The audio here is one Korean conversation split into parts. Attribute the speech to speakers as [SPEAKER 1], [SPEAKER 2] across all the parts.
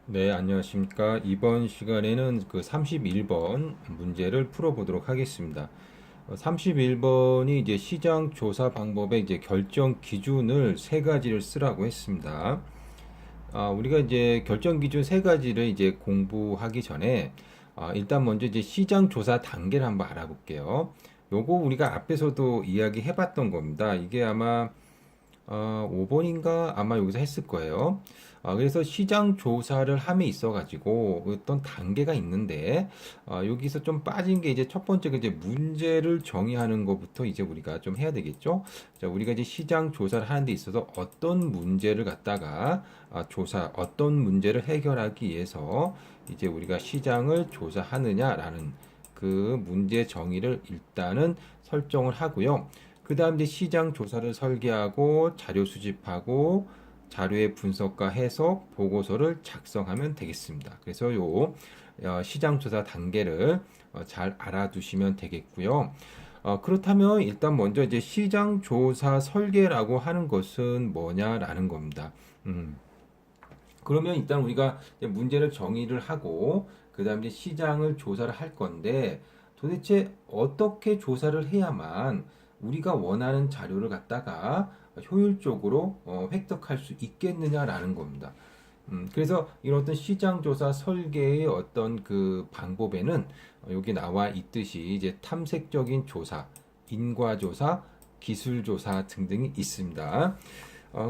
[SPEAKER 1] 네, 안녕하십니까. 이번 시간에는 그 31번 문제를 풀어보도록 하겠습니다. 31번이 이제 시장 조사 방법의 이제 결정 기준을 세 가지를 쓰라고 했습니다. 우리가 이제 결정 기준 세 가지를 이제 공부하기 전에 일단 먼저 이제 시장 조사 단계를 한번 알아볼게요. 요거 우리가 앞에서도 이야기해 봤던 겁니다. 이게 아마 5번인가 아마 여기서 했을 거예요. 그래서 시장 조사를 함에 있어가지고 어떤 단계가 있는데 여기서 좀 빠진 게 이제 첫 번째가 이제 문제를 정의하는 것부터 이제 우리가 좀 해야 되겠죠. 자, 우리가 이제 시장 조사를 하는 데 있어서 어떤 문제를 갖다가 어떤 문제를 해결하기 위해서 이제 우리가 시장을 조사하느냐라는 그 문제 정의를 일단은 설정을 하고요. 그 다음 이제 시장 조사를 설계하고 자료 수집하고 자료의 분석과 해석 보고서를 작성하면 되겠습니다. 그래서 요 시장 조사 단계를 잘 알아두시면 되겠고요. 그렇다면 일단 먼저 이제 시장 조사 설계라고 하는 것은 뭐냐라는 겁니다. 음, 그러면 일단 우리가 이제 문제를 정의를 하고 그 다음에 시장을 조사를 할 건데 도대체 어떻게 조사를 해야만 우리가 원하는 자료를 갖다가 효율적으로 획득할 수 있겠느냐라는 겁니다. 그래서 이런 어떤 시장 조사 설계의 어떤 그 방법에는 여기 나와 있듯이 이제 탐색적인 조사, 인과 조사, 기술 조사 등등이 있습니다.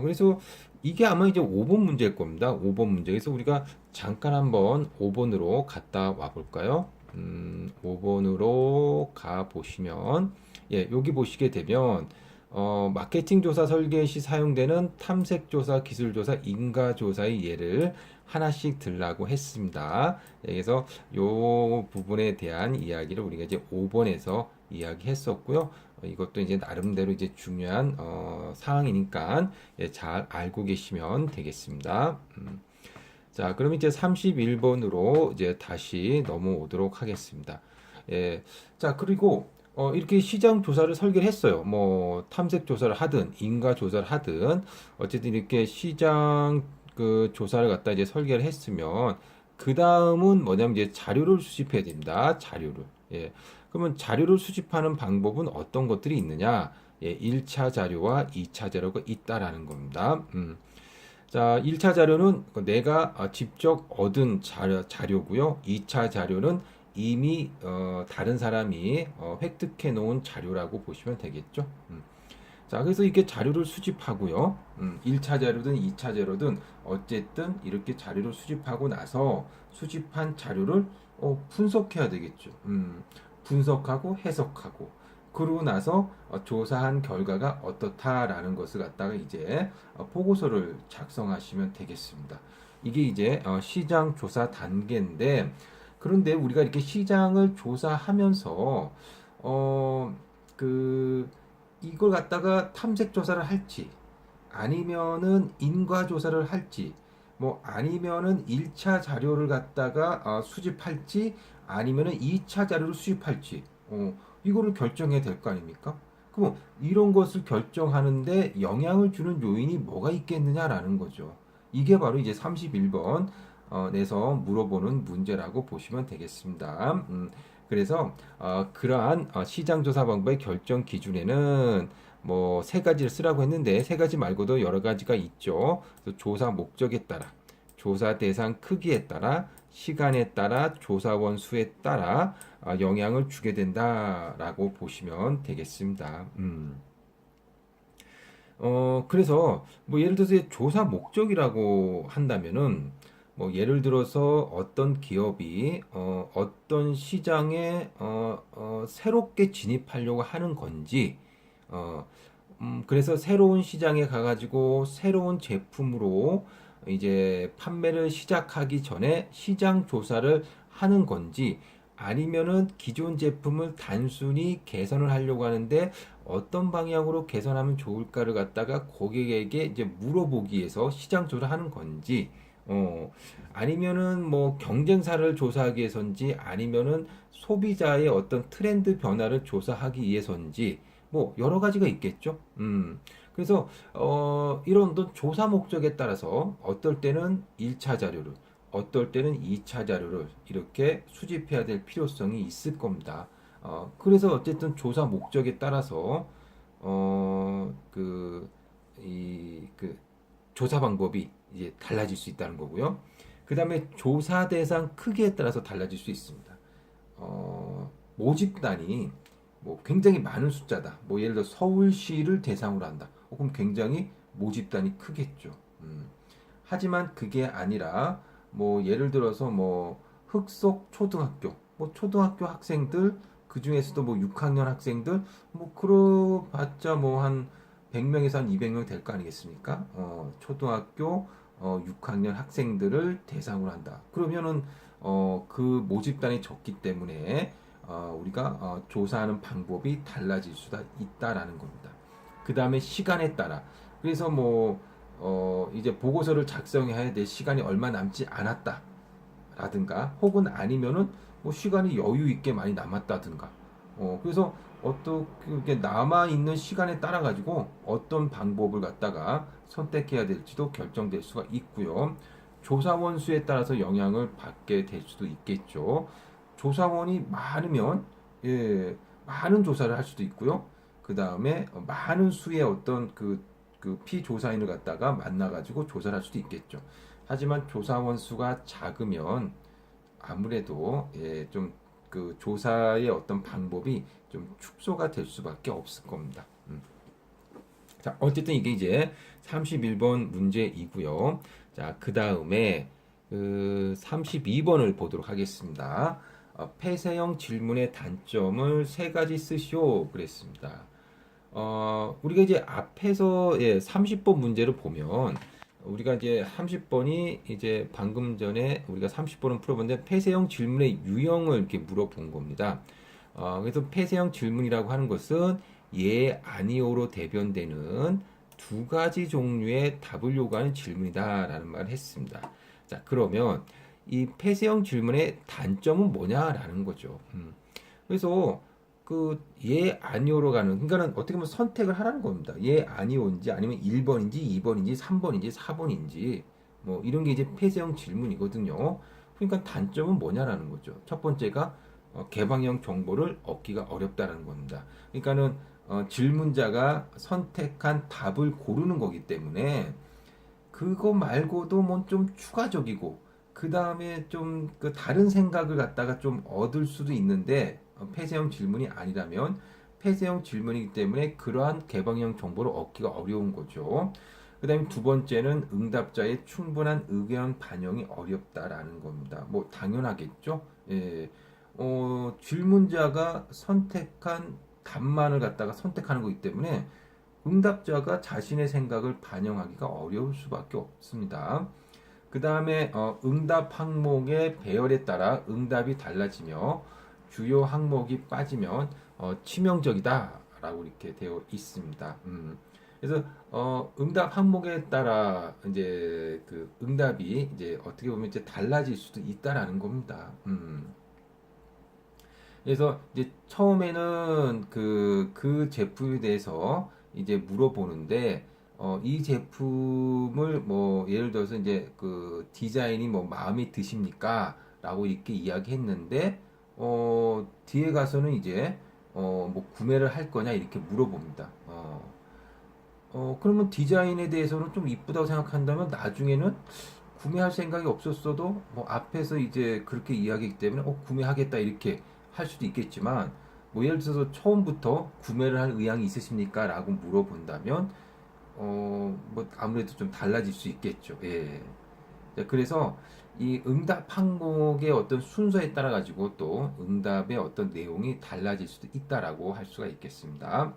[SPEAKER 1] 그래서 이게 아마 이제 5번 문제일 겁니다. 5번 문제. 그래서 우리가 잠깐 한번 5번으로 갔다 와 볼까요? 5번으로 가 보시면, 예, 여기 보시게 되면, 마케팅 조사 설계 시 사용되는 탐색 조사, 기술 조사, 인가 조사의 예를 하나씩 들라고 했습니다. 예, 그래서 요 부분에 대한 이야기를 우리가 이제 5번에서 이야기했었고요. 이것도 이제 나름대로 이제 중요한 사항이니까 예, 잘 알고 계시면 되겠습니다. 자, 그럼 이제 31번으로 이제 다시 넘어오도록 하겠습니다. 예, 자, 그리고 이렇게 시장 조사를 설계를 했어요. 뭐 탐색 조사를 하든 인가 조사를 하든 어쨌든 이렇게 시장 그 조사를 갖다 이제 설계를 했으면 그 다음은 뭐냐면 이제 자료를 수집해야 됩니다. 자료를. 예. 그러면 자료를 수집하는 방법은 어떤 것들이 있느냐? 예, 1차 자료와 2차 자료가 있다라는 겁니다. 자, 1차 자료는 내가 직접 얻은 자료고요. 2차 자료는 이미 다른 사람이 획득해 놓은 자료라고 보시면 되겠죠. 자, 그래서 이렇게 자료를 수집하고요. 1차 자료든 2차 자료든 어쨌든 이렇게 자료를 수집하고 나서 수집한 자료를 분석해야 되겠죠. 분석하고 해석하고 그러고 나서 조사한 결과가 어떻다라는 것을 갖다가 이제 보고서를 작성하시면 되겠습니다. 이게 이제 시장 조사 단계인데 그런데 우리가 이렇게 시장을 조사하면서 그 이걸 갖다가 탐색 조사를 할지 아니면은 인과 조사를 할지 뭐 아니면은 1차 자료를 갖다가 수집할지 아니면은 2차 자료를 수집할지 이거를 결정해야 될 거 아닙니까? 그럼 이런 것을 결정하는데 영향을 주는 요인이 뭐가 있겠느냐라는 거죠. 이게 바로 이제 31번 내서 물어보는 문제라고 보시면 되겠습니다. 그래서 그러한 시장조사 방법의 결정 기준에는 뭐 세 가지를 쓰라고 했는데 세 가지 말고도 여러 가지가 있죠. 그래서 조사 목적에 따라, 조사 대상 크기에 따라, 시간에 따라, 조사원 수에 따라 영향을 주게 된다라고 보시면 되겠습니다. 그래서 뭐 예를 들어서 조사 목적이라고 한다면은 뭐 예를 들어서 어떤 기업이 어떤 시장에 새롭게 진입하려고 하는 건지 그래서 새로운 시장에 가가지고 새로운 제품으로 이제 판매를 시작하기 전에 시장 조사를 하는 건지 아니면은 기존 제품을 단순히 개선을 하려고 하는데 어떤 방향으로 개선하면 좋을까를 갖다가 고객에게 이제 물어보기 위해서 시장 조사를 하는 건지 아니면은 뭐 경쟁사를 조사하기 위해서인지 아니면은 소비자의 어떤 트렌드 변화를 조사하기 위해서인지 뭐 여러 가지가 있겠죠. 그래서 이런 어떤 조사 목적에 따라서 어떨 때는 1차 자료를 어떨 때는 2차 자료를 이렇게 수집해야 될 필요성이 있을 겁니다. 그래서 어쨌든 조사 목적에 따라서 그 조사 방법이 이제 달라질 수 있다는 거고요. 그 다음에 조사 대상 크기에 따라서 달라질 수 있습니다. 모집단이 뭐 굉장히 많은 숫자다. 뭐 예를 들어 서울시를 대상으로 한다. 그럼 굉장히 모집단이 크겠죠. 하지만 그게 아니라 뭐 예를 들어서 뭐 흑석 초등학교, 뭐 초등학교 학생들 그 중에서도 뭐 6학년 학생들 뭐 그러봤자 뭐 한 100명에서 한 200명 될 거 아니겠습니까? 초등학교 6학년 학생들을 대상으로 한다. 그러면은 그 모집단이 적기 때문에 우리가 조사하는 방법이 달라질 수가 있다라는 겁니다. 그 다음에 시간에 따라 그래서 뭐 이제 보고서를 작성해야 될 시간이 얼마 남지 않았다 라든가 혹은 아니면은 뭐 시간이 여유 있게 많이 남았다든가 그래서 어떻게 남아 있는 시간에 따라 가지고 어떤 방법을 갖다가 선택해야 될지도 결정될 수가 있고요. 조사원 수에 따라서 영향을 받게 될 수도 있겠죠. 조사원이 많으면 많은 조사를 할 수도 있고요. 그 다음에 많은 수의 어떤 그 피조사인을 갖다가 만나가지고 조사를 할 수도 있겠죠. 하지만 조사원 수가 작으면 아무래도 좀 그 조사의 어떤 방법이 좀 축소가 될 수밖에 없을 겁니다. 자, 어쨌든 이게 이제 31번 문제이고요. 자, 그 다음에 그 32번을 보도록 하겠습니다. 폐쇄형 질문의 단점을 세 가지 쓰시오 그랬습니다. 우리가 이제 앞에서 30번 문제를 보면 우리가 이제 30번이 이제 방금 전에 우리가 30번은 풀어봤는데 폐쇄형 질문의 유형을 이렇게 물어본 겁니다. 그래서 폐쇄형 질문이라고 하는 것은 예, 아니오로 대변되는 두 가지 종류의 답을 요구하는 질문이다라는 말을 했습니다. 자, 그러면 이 폐쇄형 질문의 단점은 뭐냐라는 거죠. 그래서 그 예, 아니오로 가는 그러니까는 어떻게 보면 선택을 하라는 겁니다. 예, 아니오인지 아니면 1번인지 2번인지 3번인지 4번인지 뭐 이런 게 이제 폐쇄형 질문이거든요. 그러니까 단점은 뭐냐라는 거죠. 첫 번째가 개방형 정보를 얻기가 어렵다라는 겁니다. 그러니까는 질문자가 선택한 답을 고르는 거기 때문에 그거 말고도 뭐 좀 추가적이고 그 다음에 좀 그 다른 생각을 갖다가 좀 얻을 수도 있는데 폐쇄형 질문이 아니라면 폐쇄형 질문이기 때문에 그러한 개방형 정보를 얻기가 어려운 거죠. 그 다음에 두 번째는 응답자의 충분한 의견 반영이 어렵다라는 겁니다. 뭐 당연하겠죠. 예. 질문자가 선택한 답만을 갖다가 선택하는 거기 때문에 응답자가 자신의 생각을 반영하기가 어려울 수밖에 없습니다. 그 다음에 응답 항목의 배열에 따라 응답이 달라지며 주요 항목이 빠지면 치명적이다라고 이렇게 되어 있습니다. 그래서 응답 항목에 따라 이제 그 응답이 이제 어떻게 보면 이제 달라질 수도 있다라는 겁니다. 그래서 이제 처음에는 그 제품에 대해서 이제 물어보는데 이 제품을 뭐 예를 들어서 이제 그 디자인이 뭐 마음에 드십니까? 라고 이렇게 이야기했는데 뒤에 가서는 이제 뭐 구매를 할 거냐 이렇게 물어봅니다. 그러면 디자인에 대해서는 좀 이쁘다고 생각한다면 나중에는 구매할 생각이 없었어도 뭐 앞에서 이제 그렇게 이야기했기 때문에 구매하겠다 이렇게 할 수도 있겠지만 뭐 예를 들어서 처음부터 구매를 할 의향이 있으십니까? 라고 물어본다면 뭐 아무래도 좀 달라질 수 있겠죠. 예. 자, 그래서 이 응답 항목의 어떤 순서에 따라 가지고 또 응답의 어떤 내용이 달라질 수도 있다라고 할 수가 있겠습니다.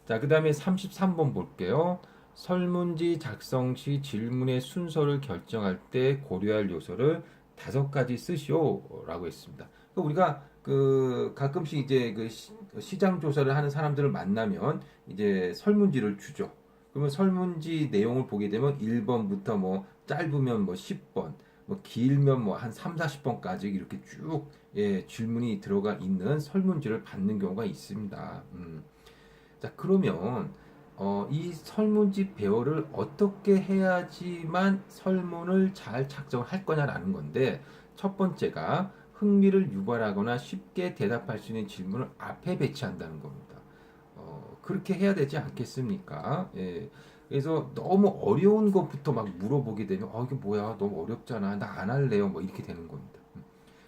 [SPEAKER 1] 자, 그 다음에 33번 볼게요. 설문지 작성 시 질문의 순서를 결정할 때 고려할 요소를 5가지 쓰시오라고 했습니다. 그러니까 우리가 그 가끔씩 이제 그 시장 조사를 하는 사람들을 만나면 이제 설문지를 주죠. 그러면 설문지 내용을 보게 되면 1번부터 뭐 짧으면 뭐 10번, 뭐 길면 뭐 한 3, 40번까지 이렇게 쭉 질문이 들어가 있는 설문지를 받는 경우가 있습니다. 자, 그러면 이 설문지 배열을 어떻게 해야지만 설문을 잘 작성을 할 거냐라는 건데, 첫 번째가 흥미를 유발하거나 쉽게 대답할 수 있는 질문을 앞에 배치한다는 겁니다. 그렇게 해야 되지 않겠습니까? 예. 그래서 너무 어려운 것부터 막 물어보게 되면, 이게 뭐야, 너무 어렵잖아, 나 안 할래요, 뭐 이렇게 되는 겁니다.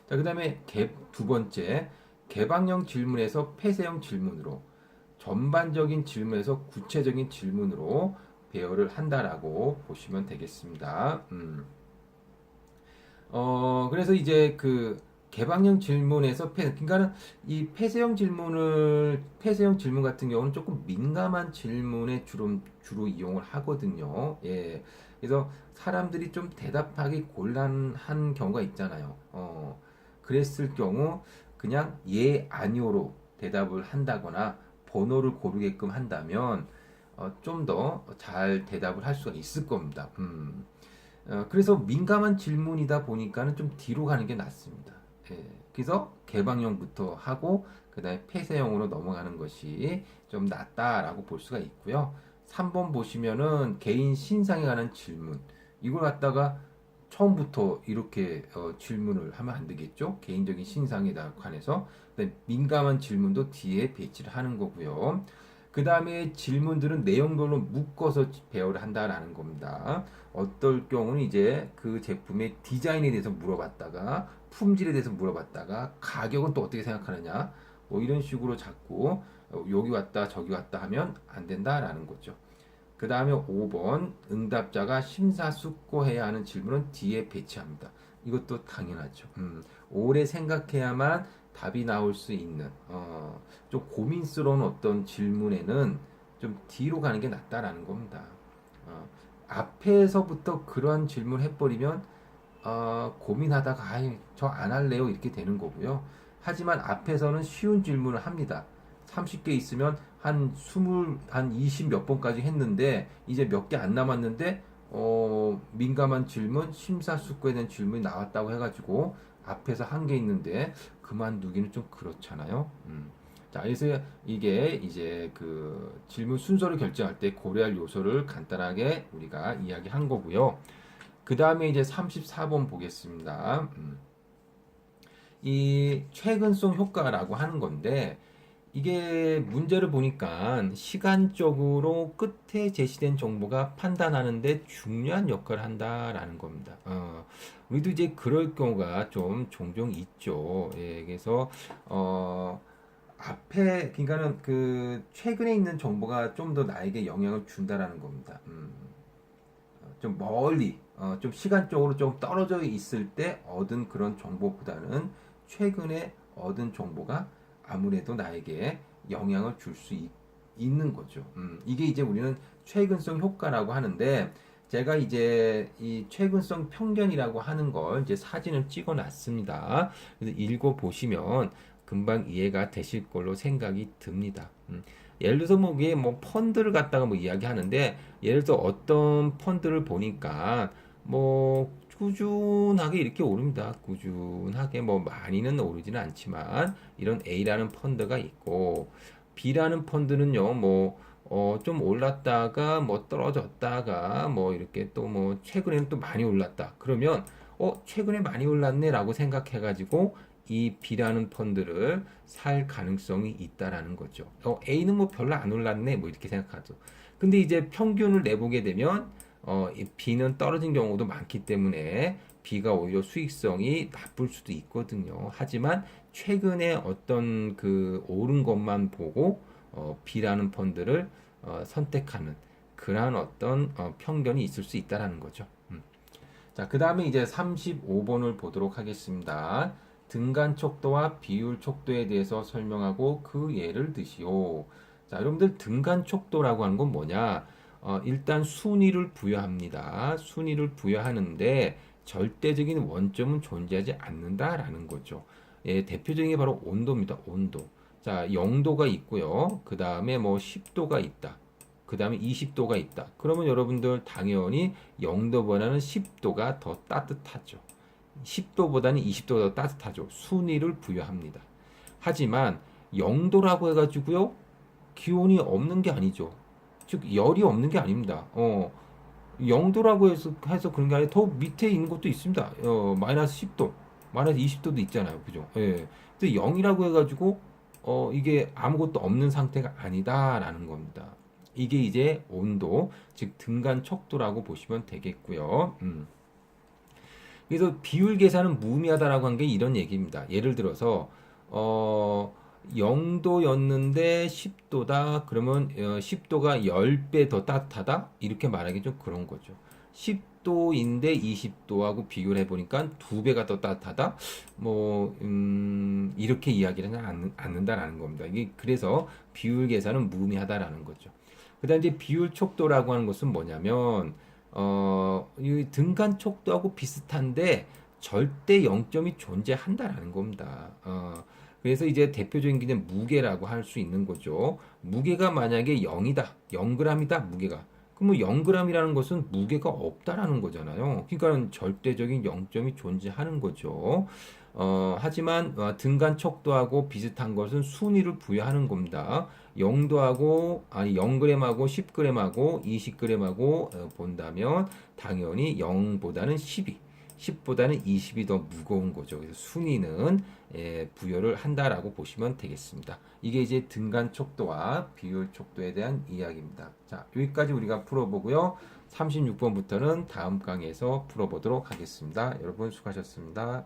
[SPEAKER 1] 자, 그 다음에 두 번째, 개방형 질문에서 폐쇄형 질문으로, 전반적인 질문에서 구체적인 질문으로 배열을 한다라고 보시면 되겠습니다. 그래서 이제 그 개방형 질문에서 그러니까는 이 폐쇄형 질문 같은 경우는 조금 민감한 질문에 주로 이용을 하거든요. 예. 그래서 사람들이 좀 대답하기 곤란한 경우가 있잖아요. 그랬을 경우 그냥 예, 아니오로 대답을 한다거나 번호를 고르게끔 한다면 좀 더 잘 대답을 할 수가 있을 겁니다. 그래서 민감한 질문이다 보니까는 좀 뒤로 가는 게 낫습니다. 예, 그래서 개방형부터 하고 그다음에 폐쇄형으로 넘어가는 것이 좀 낫다라고 볼 수가 있고요. 3번 보시면은 개인 신상에 관한 질문. 이걸 갖다가 처음부터 이렇게 질문을 하면 안 되겠죠? 개인적인 신상에 관해서. 민감한 질문도 뒤에 배치를 하는 거고요. 그 다음에 질문들은 내용별로 묶어서 배열을 한다라는 겁니다. 어떨 경우는 이제 그 제품의 디자인에 대해서 물어봤다가 품질에 대해서 물어봤다가 가격은 또 어떻게 생각하느냐 뭐 이런 식으로 자꾸 여기 왔다 저기 왔다 하면 안 된다라는 거죠. 그 다음에 5번 응답자가 심사숙고해야 하는 질문은 뒤에 배치합니다. 이것도 당연하죠. 오래 생각해야만 답이 나올 수 있는 좀 고민스러운 어떤 질문에는 좀 뒤로 가는 게 낫다라는 겁니다. 앞에서부터 그러한 질문 해버리면 고민하다가 저 안 할래요 이렇게 되는 거고요. 하지만 앞에서는 쉬운 질문을 합니다. 30개 있으면 한 20 몇 번까지 했는데 이제 몇 개 안 남았는데 민감한 질문, 심사숙고에 대한 질문이 나왔다고 해가지고 앞에서 한 개 있는데 그만두기는 좀 그렇잖아요. 자, 그래서 이게 이제 그 질문 순서를 결정할 때 고려할 요소를 간단하게 우리가 이야기한 거고요. 그 다음에 이제 34번 보겠습니다. 이 최근성 효과라고 하는 건데 이게 문제를 보니까 시간적으로 끝에 제시된 정보가 판단하는데 중요한 역할을 한다라는 겁니다. 우리도 이제 그럴 경우가 좀 종종 있죠. 예, 그래서 앞에 그러니까는 그 최근에 있는 정보가 좀 더 나에게 영향을 준다라는 겁니다. 좀 멀리, 좀 시간적으로 좀 떨어져 있을 때 얻은 그런 정보보다는 최근에 얻은 정보가 아무래도 나에게 영향을 줄 수 있는 거죠. 이게 이제 우리는 최근성 효과라고 하는데, 제가 이제 이 최근성 편견이라고 하는 걸 이제 사진을 찍어 놨습니다. 그래서 읽어 보시면 금방 이해가 되실 걸로 생각이 듭니다. 예를 들어서 뭐 이게 뭐 펀드를 갖다가 뭐 이야기하는데 예를 들어 어떤 펀드를 보니까 뭐 꾸준하게 이렇게 오릅니다. 꾸준하게 뭐 많이는 오르지는 않지만 이런 A라는 펀드가 있고 B라는 펀드는요 뭐 좀 올랐다가 뭐 떨어졌다가 뭐 이렇게 또 뭐 최근에는 또 많이 올랐다. 그러면 최근에 많이 올랐네라고 생각해가지고 이 B라는 펀드를 살 가능성이 있다라는 거죠. A는 뭐 별로 안 올랐네 뭐 이렇게 생각하죠. 근데 이제 평균을 내보게 되면 이 B는 떨어진 경우도 많기 때문에 B가 오히려 수익성이 나쁠 수도 있거든요. 하지만 최근에 어떤 그 오른 것만 보고 B라는 펀드를 선택하는 그러한 어떤 편견이 있을 수 있다라는 거죠. 자, 그 다음에 이제 35번을 보도록 하겠습니다. 등간 척도와 비율 척도에 대해서 설명하고 그 예를 드시오. 자, 여러분들 등간 척도라고 하는 건 뭐냐? 일단 순위를 부여합니다. 순위를 부여하는데 절대적인 원점은 존재하지 않는다라는 거죠. 예, 대표적인 게 바로 온도입니다. 온도. 자, 0도가 있고요. 그 다음에 뭐 10도가 있다. 그 다음에 20도가 있다. 그러면 여러분들 당연히 0도보다는 10도가 더 따뜻하죠. 10도보다는 20도가 더 따뜻하죠. 순위를 부여합니다. 하지만 0도라고 해가지고요. 기온이 없는 게 아니죠. 즉 열이 없는 게 아닙니다. 0도라고 해서 그런 게 아니라 더 밑에 있는 것도 있습니다. 마이너스 10도, 마이너스 20도도 있잖아요. 그죠? 예. 근데 0이라고 해가지고, 이게 아무것도 없는 상태가 아니다라는 겁니다. 이게 이제 온도, 즉 등간 척도라고 보시면 되겠고요. 그래서 비율 계산은 무의미하다라고 한 게 이런 얘기입니다. 예를 들어서, 0도였는데 10도다. 그러면 10도가 10배 더 따뜻하다? 이렇게 말하기 좀 그런 거죠. 10도인데 20도하고 비교를 해보니까 2배가 더 따뜻하다? 이렇게 이야기를 하지 않는다라는 겁니다. 이게 그래서 비율 계산은 무의미하다라는 거죠. 그 다음 이제 비율 척도라고 하는 것은 뭐냐면, 이 등간 척도하고 비슷한데 절대 0점이 존재한다라는 겁니다. 그래서 이제 대표적인 게 무게라고 할 수 있는 거죠. 무게가 만약에 0이다, 0g이다, 무게가. 그럼 뭐 0g이라는 것은 무게가 없다라는 거잖아요. 그러니까 절대적인 0점이 존재하는 거죠. 하지만 등간 척도하고 비슷한 것은 순위를 부여하는 겁니다. 0도하고 아니 0g하고 10g하고 20g하고 본다면 당연히 0보다는 10이 10보다는 20이 더 무거운 거죠. 그래서 순위는 부여를 한다라고 보시면 되겠습니다. 이게 이제 등간 척도와 비율 척도에 대한 이야기입니다. 자, 여기까지 우리가 풀어보고요. 36번부터는 다음 강의에서 풀어보도록 하겠습니다. 여러분 수고하셨습니다.